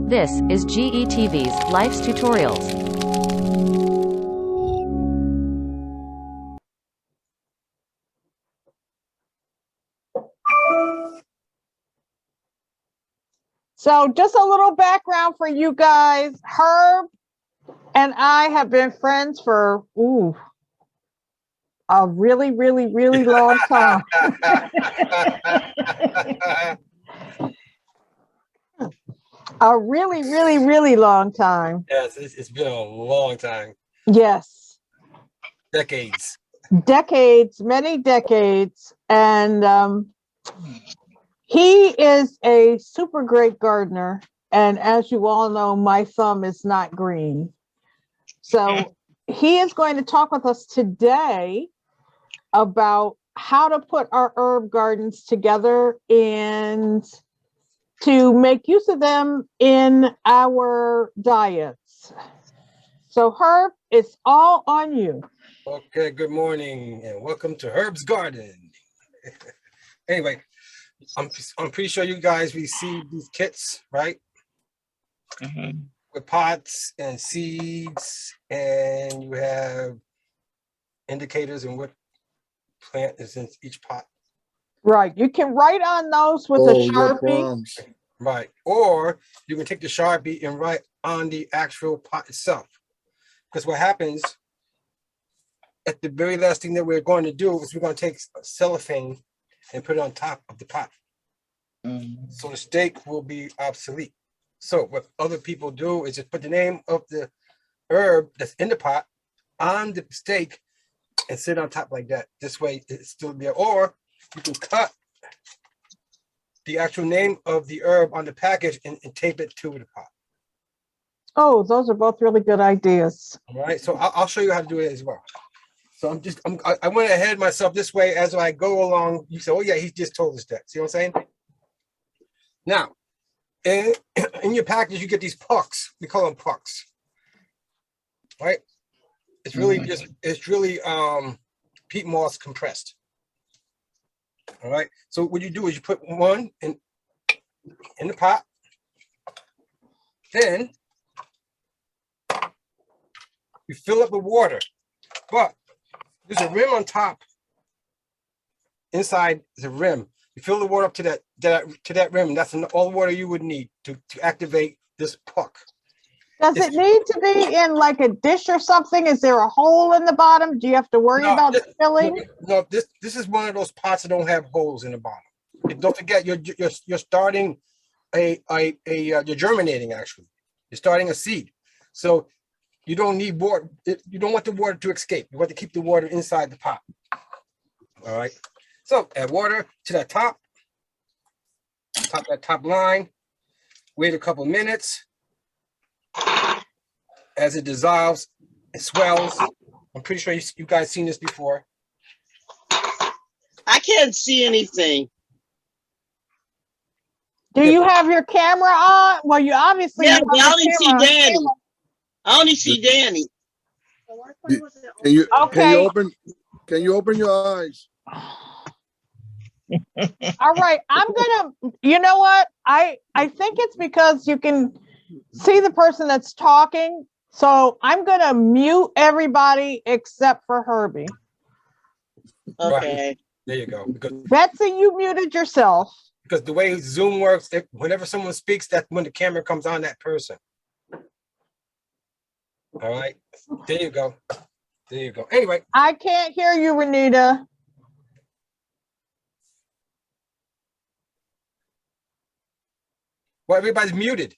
This is Getv's Life's Tutorials. So just a little background for you guys. Herb and I have been friends for a really, really, really long time. A really, really, really long time. Yes, it's been a long time. Yes. Decades. Decades, many decades. And he is a super great gardener. And as you all know, my thumb is not green. So he is going to talk with us today about how to put our herb gardens together and to make use of them in our diets. So Herb, it's all on you. Okay, good morning and welcome to Herb's Garden. Anyway, I'm pretty sure you guys received these kits, right? Mm-hmm. With pots and seeds, and you have indicators in what plant is in each pot. Right. You can write on those with a Sharpie. Right. Or you can take the Sharpie and write on the actual pot itself. Because what happens at the very last thing that we're going to do is we're going to take cellophane and put it on top of the pot. So the stake will be obsolete. So what other people do is just put the name of the herb that's in the pot on the stake and sit on top like that. This way it's still there. Or you can cut the actual name of the herb on the package and tape it to the pot. Oh, those are both really good ideas. All right, so I'll show you how to do it as well. So I went ahead of myself this way as I go along. You say, oh yeah, he just told us that. See what I'm saying? Now, in your package, you get these pucks. We call them pucks, right? It's really peat moss compressed. All right. So what you do is you put one in the pot, then you fill up with water, but there's a rim on top. Inside the rim, you fill the water up to that rim. That's all the water you would need to activate this puck. Does it need to be in like a dish or something? Is there a hole in the bottom? Do you have to worry about filling? No, this is one of those pots that don't have holes in the bottom. And don't forget, you're starting you're germinating actually. You're starting a seed, so you don't need water. You don't want the water to escape. You want to keep the water inside the pot. All right. So add water to that top line. Wait a couple minutes. As it dissolves, it swells. I'm pretty sure you guys seen this before. I can't see anything. Do you have your camera on? Well, you obviously I only see Danny. I only see Danny. Can you open your eyes? All right, I'm gonna. You know what? I think it's because you can see the person that's talking. So I'm gonna mute everybody except for Herbie. Okay. Right. There you go. Because Betsy, you muted yourself. Because the way Zoom works, whenever someone speaks, that's when the camera comes on that person. All right. There you go. There you go. Anyway. I can't hear you, Renita. Well, everybody's muted.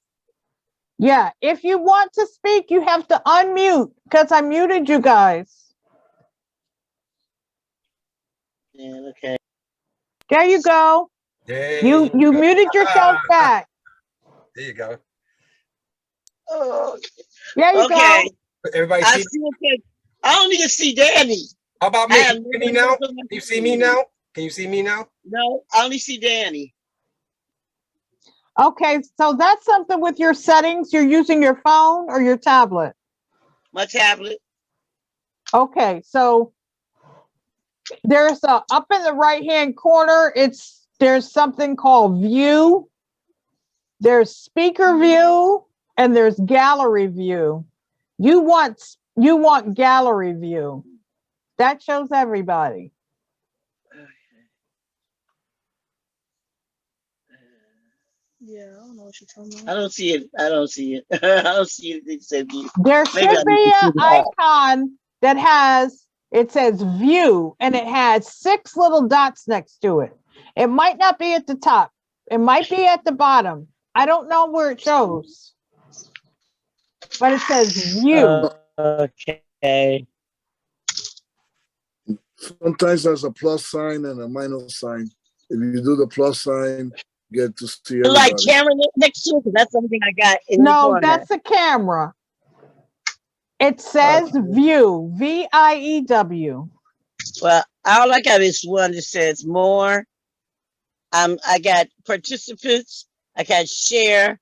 Yeah, if you want to speak, you have to unmute because I muted you guys. Yeah, okay. There you go. You muted yourself back. There you go. Oh, there you go. Everybody I don't even see Danny. How about me? Can you see me now? Can you see me now? Can you see me now? No, I only see Danny. Okay, so that's something with your settings. You're using your phone or your tablet? My tablet. Okay, so there's up in the right-hand corner, there's something called view. There's speaker view and there's gallery view. You want gallery view. That shows everybody. Yeah, I don't know what you're talking I about. don't see it. I don't see it. I don't see anything except view. There Maybe I should need be to an see it all. icon that has, it says view, and it has 6 little dots next to it. It might not be at the top. It might be at the bottom. I don't know where it shows. But it says view. Okay. Sometimes there's a plus sign and a minus sign. If you do the plus sign, you get to see Like everybody. camera next to it, 'cause that's something I got in the No, corner. that's a camera. It says view, VIEW. Well, all I got is one that says more. I got participants. I got share,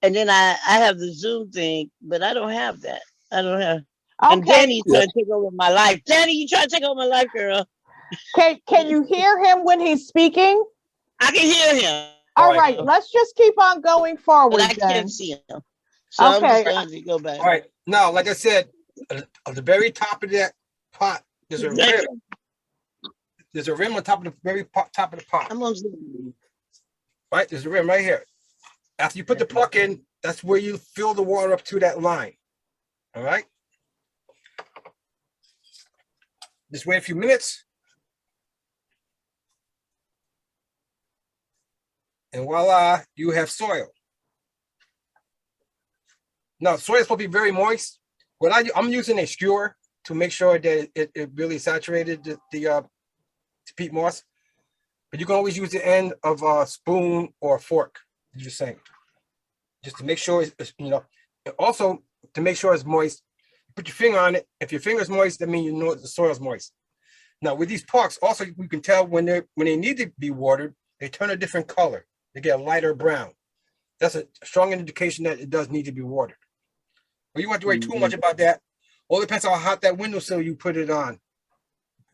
and then I have the Zoom thing, but I don't have that. I don't have. And Okay, Danny's trying to take over my life. Danny, you trying to take over my life, girl? can you hear him when he's speaking? I can hear him, All right, let's just keep on going forward but I then. can't see him. So I'm Okay. just going to go back. All right. Now, like I said, at the very top of that pot, there's a rim. There's a rim on top of the very top of the pot. I'm on Zoom. Right? There's a rim right here. After you put the puck in, that's where you fill the water up to that line. All right? Just wait a few minutes. And voila, you have soil. Now, soil is supposed to be very moist. I'm using a skewer to make sure that it really saturated the peat moss. But you can always use the end of a spoon or a fork, just saying. Just to make sure it's and also to make sure it's moist. Put your finger on it. If your finger's moist, that means you know the soil's moist. Now with these pucks, also you can tell when they need to be watered, they turn a different color. They get a lighter brown. That's a strong indication that it does need to be watered. But you don't have to worry too much about that. All depends on how hot that windowsill you put it on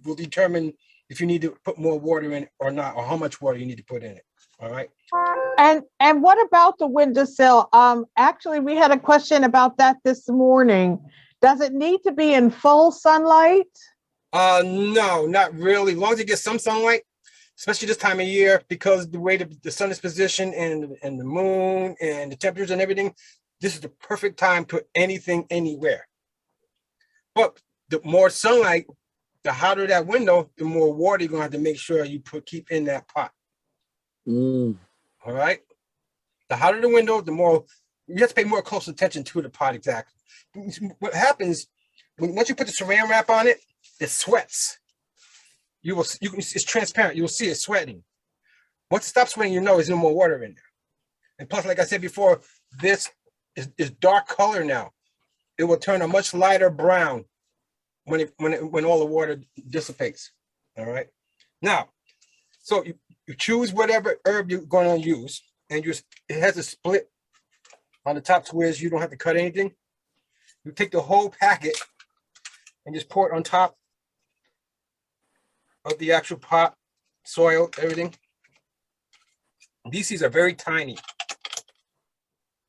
will determine if you need to put more water in it or not, or how much water you need to put in it. All right. And what about the windowsill? Actually, we had a question about that this morning. Does it need to be in full sunlight? No, not really. As long as it gets some sunlight, especially this time of year, because the way the sun is positioned and the moon and the temperatures and everything, this is the perfect time to put anything anywhere. But the more sunlight, the hotter that window, the more water you're gonna have to make sure you keep in that pot. All right. The hotter the window, the more you have to pay more close attention to the pot. Exactly. What happens once you put the saran wrap on it, it sweats. It's transparent. You will see it sweating. Once it stops sweating, you know there's no more water in there. And plus, like I said before, this is dark color now. It will turn a much lighter brown when all the water dissipates. All right. Now, so you choose whatever herb you're going to use, and it has a split on the top to where you don't have to cut anything. You take the whole packet and just pour it on top of the actual pot, soil, everything. These seeds are very tiny.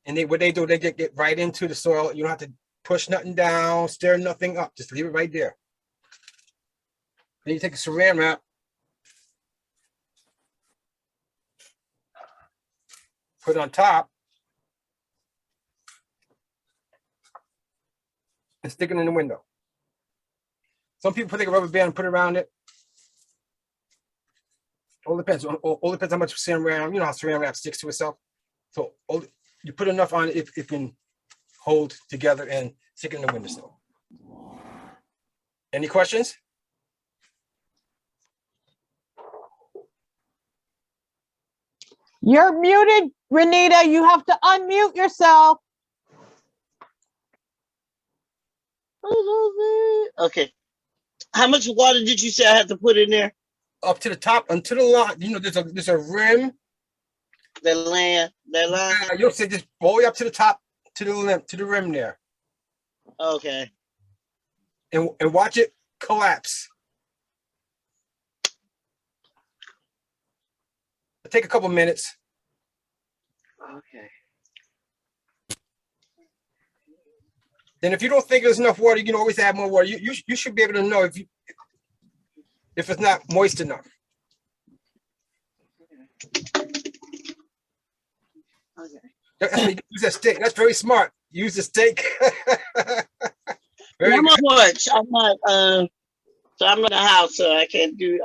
And what they do, they get right into the soil. You don't have to push nothing down, stir nothing up. Just leave it right there. Then you take a saran wrap, put it on top, and stick it in the window. Some people take a rubber band and put it around it. All depends. All depends how much saran wrap. You know how saran wrap sticks to itself. So you put enough on it if it can hold together and stick it in the windowsill. Any questions? You're muted, Renita. You have to unmute yourself. Okay. How much water did you say I have to put in there? Up to the top, until the line. You know, there's a rim. That line. You'll say just all the way up to the top, to the rim there. Okay. And watch it collapse. Take a couple minutes. Okay. Then if you don't think there's enough water, you can always add more water. You should be able to know if it's not moist enough. Okay. Use that steak. That's very smart. Use the steak. Very I'm good. on watch. I'm not. So I'm in the house, so I can't use.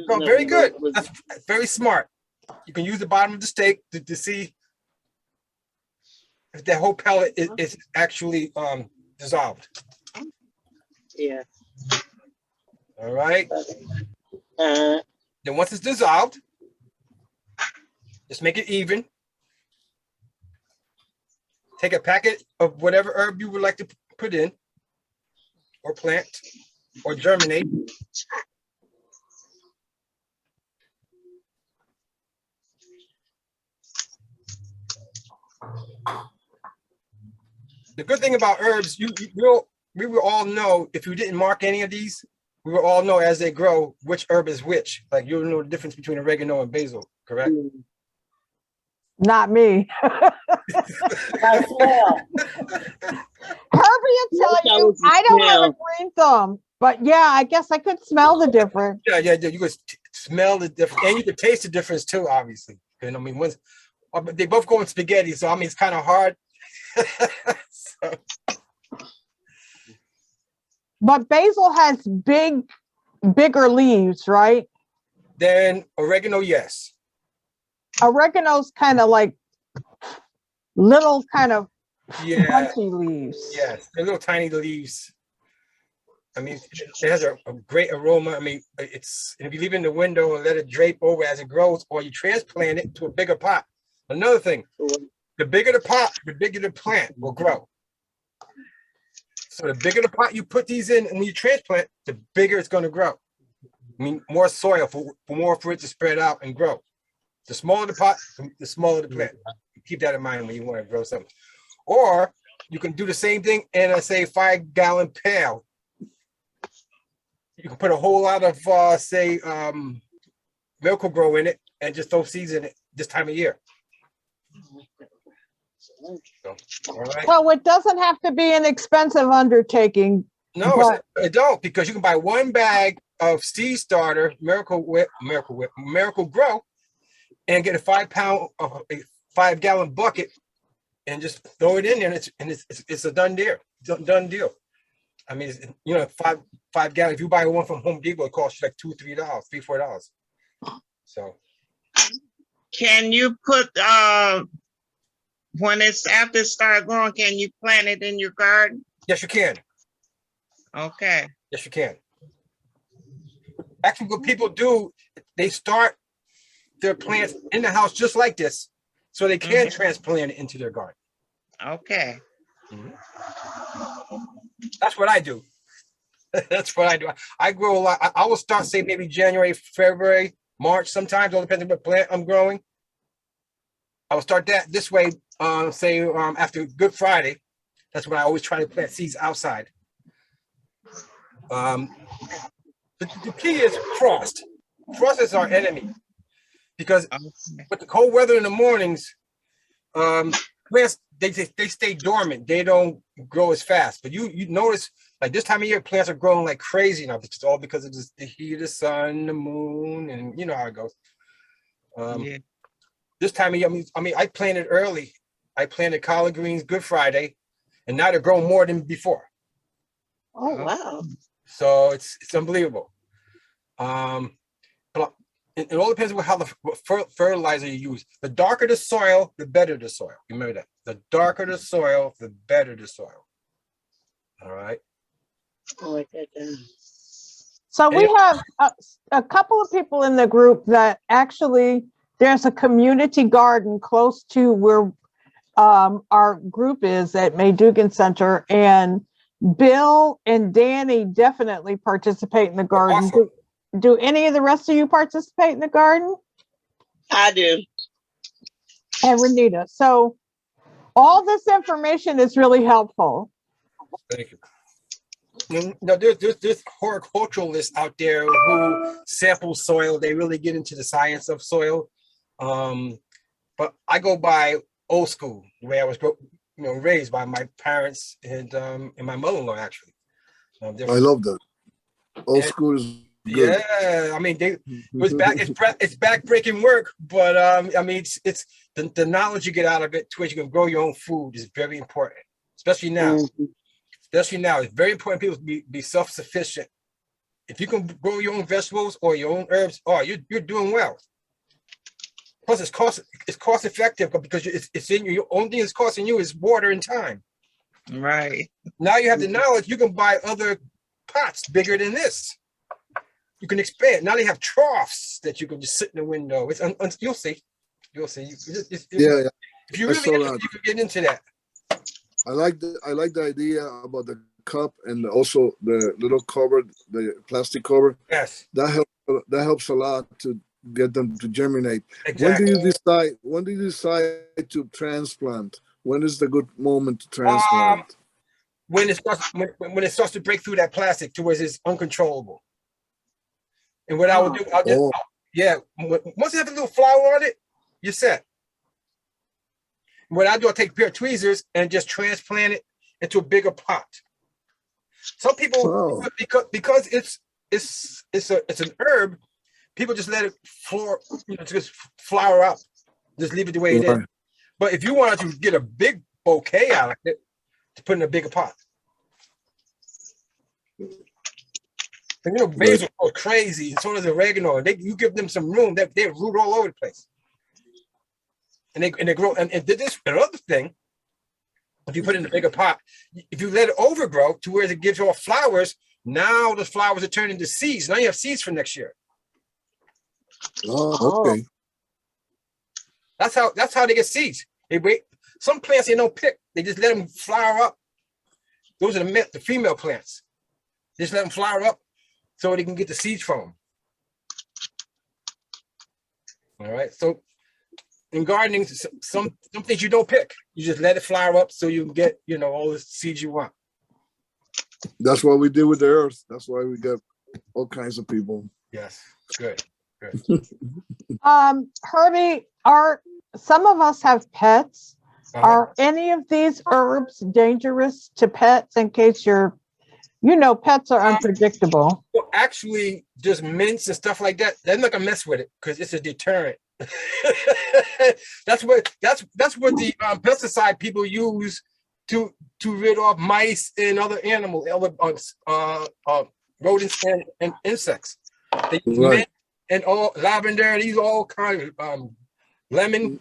No, very nothing good. with- That's very smart. You can use the bottom of the steak to see if that whole pellet is actually dissolved. Yeah. All right. Uh, Then once it's dissolved, just make it even. Take a packet of whatever herb you would like to put in, or plant, or germinate. The good thing about herbs, we will all know if you didn't mark any of these, we will all know as they grow which herb is which. Like you'll know the difference between oregano and basil, correct? Not me. I smell. Herbie will tell That you was the I don't have a smell. green thumb, but yeah, I guess I could smell the difference. Yeah. You can smell the difference, and you can taste the difference too, obviously. And I mean, they both go in spaghetti, so I mean it's kind of hard. So, But basil has bigger leaves, right? then oregano, yes. Oregano's kind of like little kind of Yeah, bunchy leaves. yes. They're little tiny leaves. I mean, it has a great aroma. I mean, if you leave it in the window and let it drape over as it grows, or you transplant it to a bigger pot. Another thing, the bigger the pot, the bigger the plant will grow. So the bigger the pot you put these in, and when you transplant, the bigger it's going to grow. I mean, more soil for it to spread out and grow. The smaller the pot, the smaller the plant. Keep that in mind when you want to grow something. Or you can do the same thing in a, say, 5-gallon pail. You can put a whole lot of, say, Miracle-Gro in it and just throw seeds in it this time of year. So, all right. So it doesn't have to be an expensive undertaking. No, but it don't, because you can buy one bag of seed starter Miracle-Gro, and get a 5-gallon bucket and just throw it in there, and it's a done deal. Done deal. I mean, five gallon. If you buy one from Home Depot, it costs you like $2, $3, $4. So Can you put when it's after it start growing, can you plant it in your garden? yes, you can. Okay. Yes, you can. Actually, what people do, they start their plants in the house just like this, so they can transplant it into their garden. Okay. That's what I do. That's what I do. I grow a lot. I will start, say, maybe January, February, March, sometimes, all depends on what plant I'm growing. I will start that this way, say, after Good Friday. That's when I always try to plant seeds outside. The key is frost. Frost is our enemy, because with the cold weather in the mornings, plants, they stay dormant. They don't grow as fast. But you notice, like this time of year, plants are growing like crazy now. It's all because of the heat of the sun, the moon, and you know how it goes. Yeah. This time of year, I mean, I planted early. I planted collard greens Good Friday, and now they're growing more than before. Oh wow. So it's unbelievable. But it all depends on what fertilizer you use. The darker the soil, the better the soil. Remember that. The darker the soil, the better the soil. All right. I like that down. So we have a couple of people in the group that actually, there's a community garden close to where our group is at May Dugan Center, and Bill and Danny definitely participate in the garden. Awesome. Do any of the rest of you participate in the garden? I do. And Renita. So all this information is really helpful. Thank you. Now, there's horticulturalists out there who sample soil. They really get into the science of soil. but I go by old school, the way I was, raised by my parents and my mother-in-law actually. I love that. Old And school is good. yeah, I mean, it's back-breaking work, but I mean, it's the knowledge you get out of it to where you can grow your own food is very important, especially now. Mhm. Especially now, it's very important people be self-sufficient. If you can grow your own vegetables or your own herbs, you're doing well. Plus, it's cost effective because it's in you. Your only thing that's costing you is water and time. Right. Now you have the knowledge. You can buy other pots bigger than this. You can expand. Now they have troughs that you can just sit in the window. You'll see. You'll see. Yeah, If you I really saw interested, that. you can get into that. I like the idea about the cup and also the little cover, the plastic cover. Yes, That helps a lot to get them to germinate. exactly. When do you decide to transplant? When is the good moment to Um, transplant? when it starts to break through that plastic to where it's uncontrollable. And what I will do, Oh, yeah. Once you have a little flower on it, you're set. What I do, I take a pair of tweezers and just transplant it into a bigger pot. Some people, wow. because it's an herb, people just let it just flower up, just leave it the way it is. Right. But if you wanted to get a big bouquet out of it, to put in a bigger pot. And basil goes crazy, and so does oregano. You give them some room, they root all over the place. And they grow. And this another thing, if you put it in a bigger pot, if you let it overgrow to where it gives off flowers, now the flowers are turning into seeds. Now you have seeds for next year. Oh, okay. That's how they get seeds. They wait. Some plants they don't pick. They just let them flower up. Those are the female plants. Just let them flower up so they can get the seeds from them. All right. So in gardening, some things you don't pick. You just let it flower up so you can get all the seeds you want. That's what we did with the earth. That's why we got all kinds of people. Yes. Good. Herbie, some of us have pets. Are any of these herbs dangerous to pets in case pets are unpredictable? Well, actually, just mints and stuff like that, they're not gonna mess with it because it's a deterrent. That's what the pesticide people use to rid off mice and other animals, rodents and insects. They use mint and all lavender. These all kind of lemon.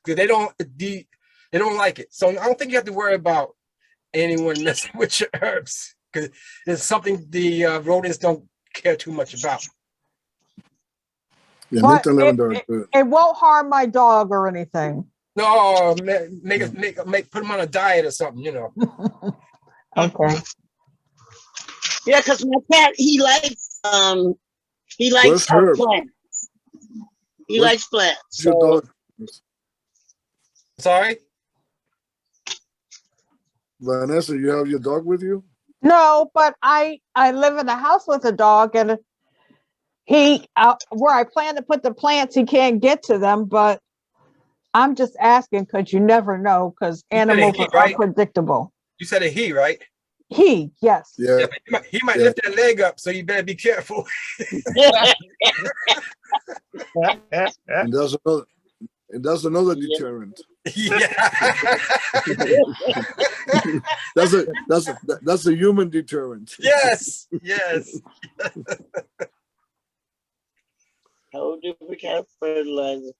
Because they don't like it. So I don't think you have to worry about anyone messing with your herbs because it's something the rodents don't care too much about. Yeah, But mint and lavender are good. it won't harm my dog or anything. No, put them on a diet or something, Okay. Yeah, because my cat, he likes Where's Herb? plants. He Where's likes plants. your So dog? Sorry? Vanessa, you have your dog with you? No, but I live in a house with a dog, and he where I plan to put the plants, he can't get to them. But I'm just asking because you never know, because animals are unpredictable. You said a he, right? He, yes. Yeah. But he might lift that leg up, so you better be careful. And that's another deterrent. Yeah. That's a human deterrent. Yes. how do we have fertilizer?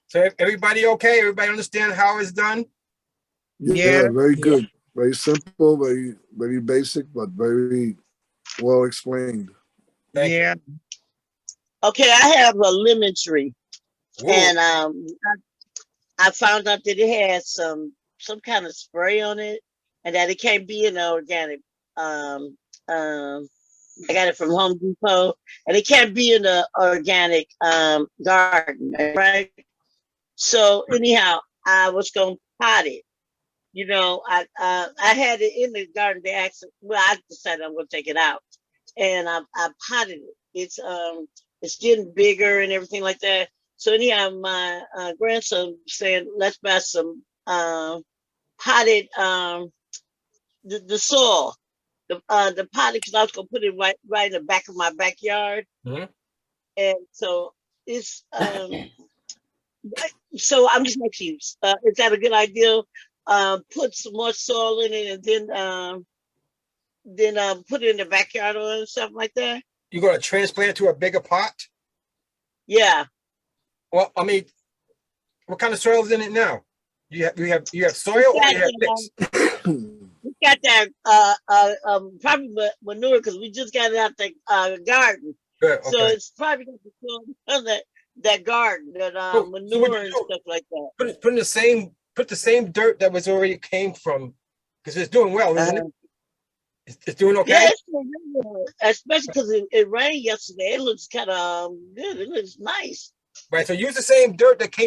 So everybody okay? Everybody understand how it's done? Yeah, very good. Very simple, very, very basic, but very well explained. Thank you. Okay, I have a lemon tree. Ooh. And I found out that it had some kind of spray on it, and that it can't be in the organic. I got it from Home Depot, and it can't be in the organic garden, right? So anyhow, I was gonna pot it. I had it in the garden. They asked, well, I decided I'm gonna take it out, and I potted it. It's getting bigger and everything like that. So anyhow, my grandson saying, let's buy some potted the soil, the potted, because I was gonna put it right in the back of my backyard, Mhm. and so it's so I'm just making. Is that a good idea? Put some more soil in it, and then put it in the backyard or something like that. You're gonna transplant it to a bigger pot? Yeah. Well, I mean, what kind of soil is in it now? You have soil or you have mix? We got that probably manure because we just got it out the garden. Good. So Okay. it's probably going to fill that garden, that So what manure you and do? stuff like that. Put in the same dirt that was already came from, because it's doing well, isn't it? It's doing Yeah, okay. it's doing really good, especially because it rained yesterday. It looks kind of good. It looks nice. Right. So use the same dirt that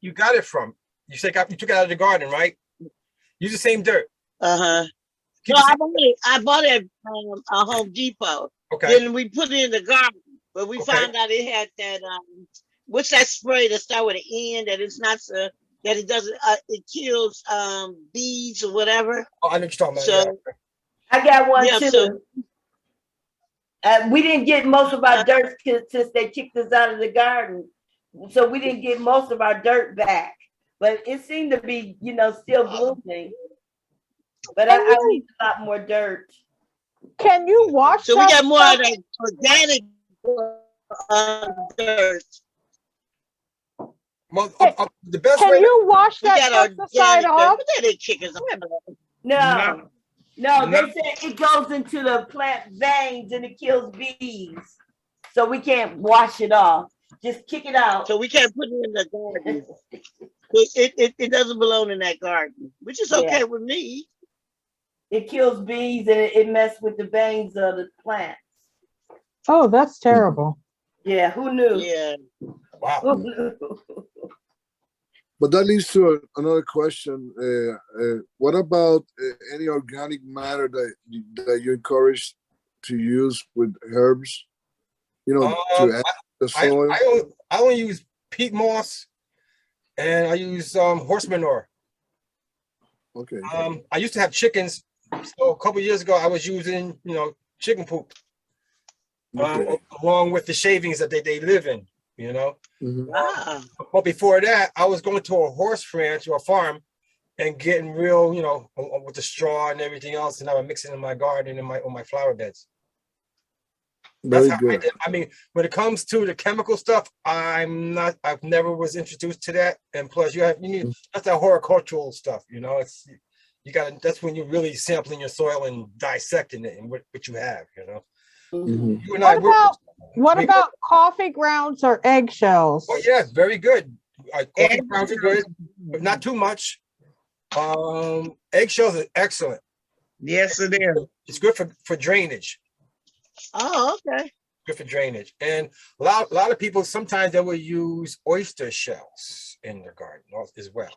you got it from. You took it out of the garden, right? Use the same dirt. Uh-huh. Keep No, the same. I bought it at Home Depot. Okay. Then we put it in the garden, but we Okay. found out it had that what's that spray that start with an N, that it's not so that it doesn't it kills bees or whatever. Oh, I know what you're talking about. So Yeah. I got one yeah, too. so We didn't get most of our dirt since they kicked us out of the garden. So we didn't get most of our dirt back. But it seemed to be, still blooming. But I need a lot more dirt. Can you wash so we that got more of stuff? that organic dirt. Well, the best Can way. you wash We that got pesticide organic dirt, off? but they didn't kick us out. No, No. they said it goes into the plant veins and it kills bees. So we can't wash it off. Just kick it out. So we can't put it in the garden. It doesn't belong in that garden, which is okay with me. It kills bees and it messes with the veins of the plants. Oh, that's terrible. Yeah, who knew? Yeah. Wow. Who knew? But that leads to another question. What about any organic matter that you encourage to use with herbs? To add the soil. I only use peat moss, and I use horse manure. Okay. I used to have chickens, so a couple of years ago I was using chicken poop Okay. along with the shavings that they live in. Mhm. But before that, I was going to a horse ranch or a farm and getting real, with the straw and everything else, and I would mix it in my garden and on my flower beds. That's Very how good. I mean, when it comes to the chemical stuff, I've never was introduced to that. And plus you need that's that horticultural stuff, it's that's when you're really sampling your soil and dissecting it and what you have, Mhm. You and I What about coffee grounds or eggshells? Oh yeah, very good. Coffee grounds are good, but not too much. Eggshells are excellent. Yes, it is. It's good for drainage. Oh, okay. Good for drainage. And a lot of people sometimes they will use oyster shells in their garden as well.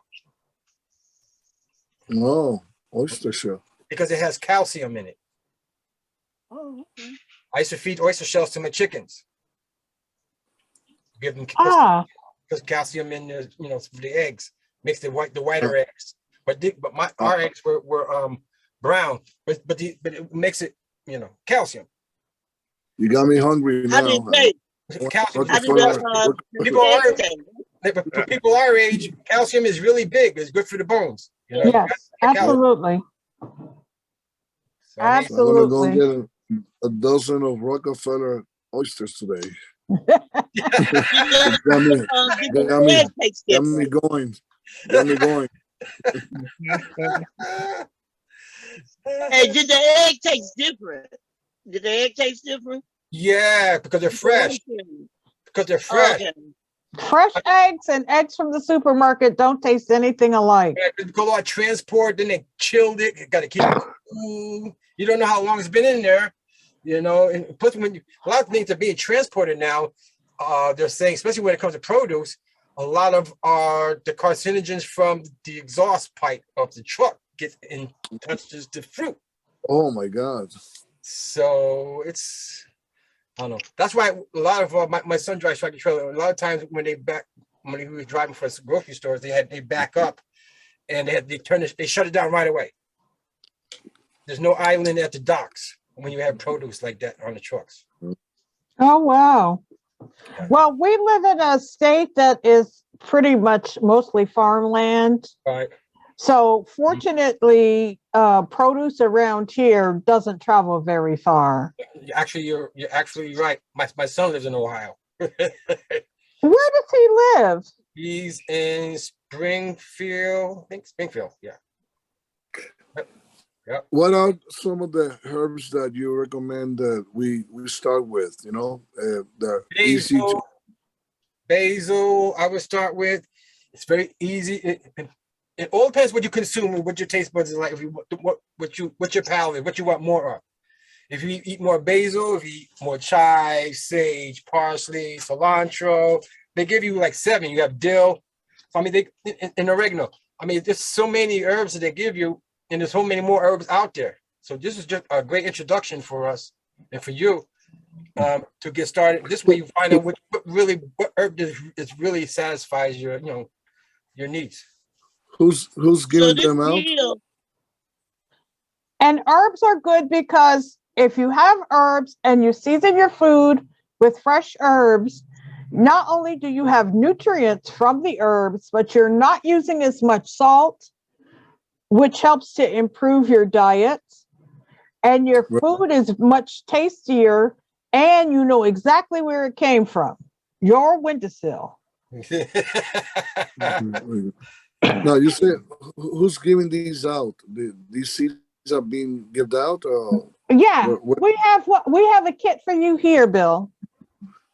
Oh, oyster shell. Because it has calcium in it. Oh, okay. I used to feed oyster shells to my chickens. Give them because calcium in the for the eggs makes the whiter eggs. But our eggs were brown, but it makes it calcium. You got me hungry How now. did it taste? Calcium. How did For people our age, calcium is really big. It's good for the bones. Yes, absolutely. So, I mean, I'm gonna go Absolutely. and get a dozen of Rockefeller oysters today. the Got me, egg taste got me different? going. Got me going. Hey, did the egg taste different? Did the egg taste different? yeah, because they're fresh. Because they're fresh. Okay. Fresh eggs and eggs from the supermarket don't taste anything alike. Go on transport, then they chilled it. Got to keep it cool. You don't know how long it's been in there, And plus, a lot of things are being transported now, they're saying, especially when it comes to produce, a lot of the carcinogens from the exhaust pipe of the truck get in touches the fruit. Oh my God. So it's I don't know. That's why a lot of my son drives tractor trailer. A lot of times when he was driving for grocery stores, they back up and they shut it down right away. There's no island at the docks when you have produce like that on the trucks. Oh, wow. Well, we live in a state that is pretty much mostly farmland. Right. So fortunately, produce around here doesn't travel very far. You're actually right. My son lives in Ohio. Where does he live? He's in Springfield. I think Springfield. Yeah. Yep. What are some of the herbs that you recommend that we start with? You know, the easy to. Basil, I would start with. It's very easy. It all depends what you consume and what your taste buds is like. If you what's your palate, what you want more of. If you eat more basil, if you eat more chive, sage, parsley, cilantro, they give you like 7. You have dill. I mean, and oregano. I mean, there's so many herbs that they give you, and there's so many more herbs out there. So this is just a great introduction for us and for you to get started. This way, you find out what herb is really satisfies your needs. Who's giving them out? And herbs are good because if you have herbs and you season your food with fresh herbs, not only do you have nutrients from the herbs, but you're not using as much salt, which helps to improve your diet. And your food is much tastier, and you know exactly where it came from. Your windowsill. No, you said who's giving these out? These seeds are being given out? Or Yeah, we have a kit for you here, Bill.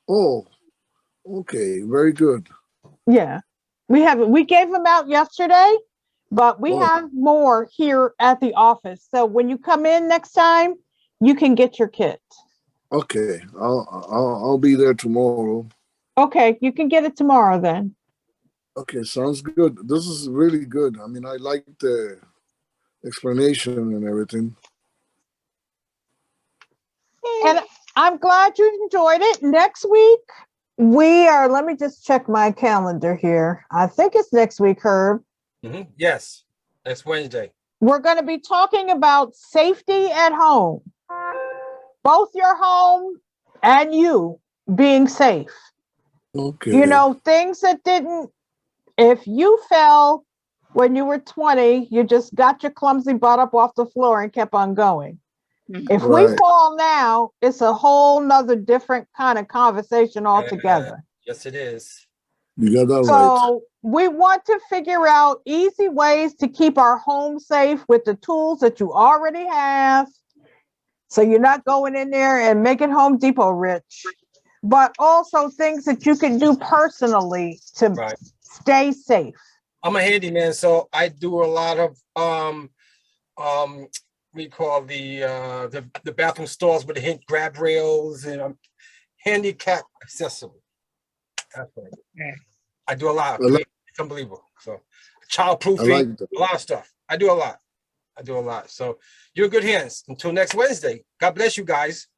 Oh, okay, very good. Yeah, we gave them out yesterday, but we have more here at the office. So when you come in next time, you can get your kit. Okay, I'll be there tomorrow. Okay, you can get it tomorrow then. Okay, sounds good. This is really good. I mean, I like the explanation and everything. And I'm glad you enjoyed it. Next week, let me just check my calendar here. I think it's next week, Herb. Yes, next Wednesday. We're going to be talking about safety at home. Both your home and you being safe. Okay. You know, things that if you fell when you were 20, you just got your clumsy butt up off the floor and kept on going. If we fall now, it's a whole nother different kind of conversation altogether. Yes, it is. You got that right. So we want to figure out easy ways to keep our home safe with the tools that you already have. So you're not going in there and making Home Depot rich, but also things that you can do personally to stay safe. I'm a handyman, so I do a lot of we call the bathroom stalls with the grab rails and handicap accessible. That's what I do a lot. It's unbelievable. So childproofing, a lot of stuff. I do a lot. So you're in good hands. Until next Wednesday. God bless you guys.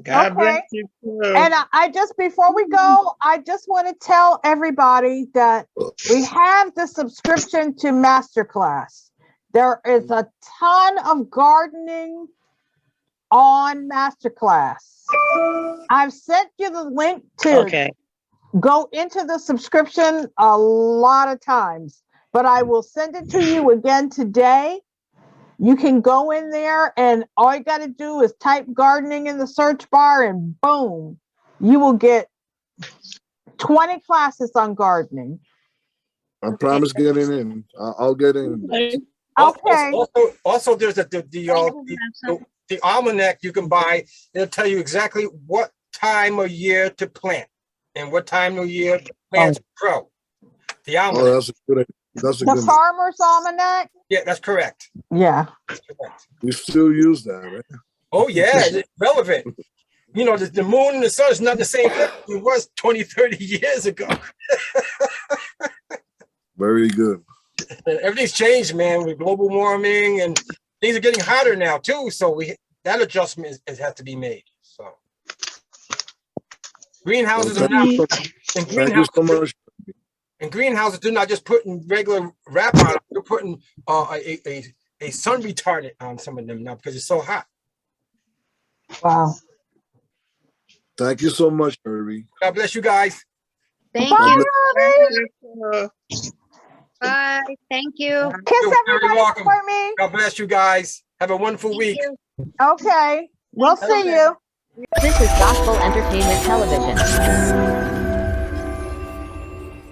God bless you too. And I just, before we go, I just want to tell everybody that we have the subscription to Masterclass. There is a ton of gardening on Masterclass. I've sent you the link to go into the subscription a lot of times, but I will send it to you again today. You can go in there and all you got to do is type gardening in the search bar and boom, you will get 20 classes on gardening. I promise getting in. I'll get in. Okay. Also, there's the almanac you can buy. It'll tell you exactly what time of year to plant and what time of year plants grow. The almanac. Oh, that's a good idea. The Farmer's Almanac? Yeah, that's correct. Yeah. That's correct. We still use that, right? Oh, yeah, it's relevant. You know, the moon and the sun is not the same thing it was 20, 30 years ago. Very good. Everything's changed, man, with global warming, and things are getting hotter now, too. So that adjustment has to be made. So Greenhouses are Thank not, you so, and thank you greenhouses, so much. and greenhouses do not just putting regular wrap on it. They're putting a sun retardant on some of them now because it's so hot. Wow. Thank you so much, Herbie. God bless you guys. Thank Bye, you. Robbie. Bye. Thank you. Kiss You're very everybody welcome. for me. God bless you guys. Have a wonderful Thank week. you. Okay. We'll see you. This is Gospel Entertainment Television.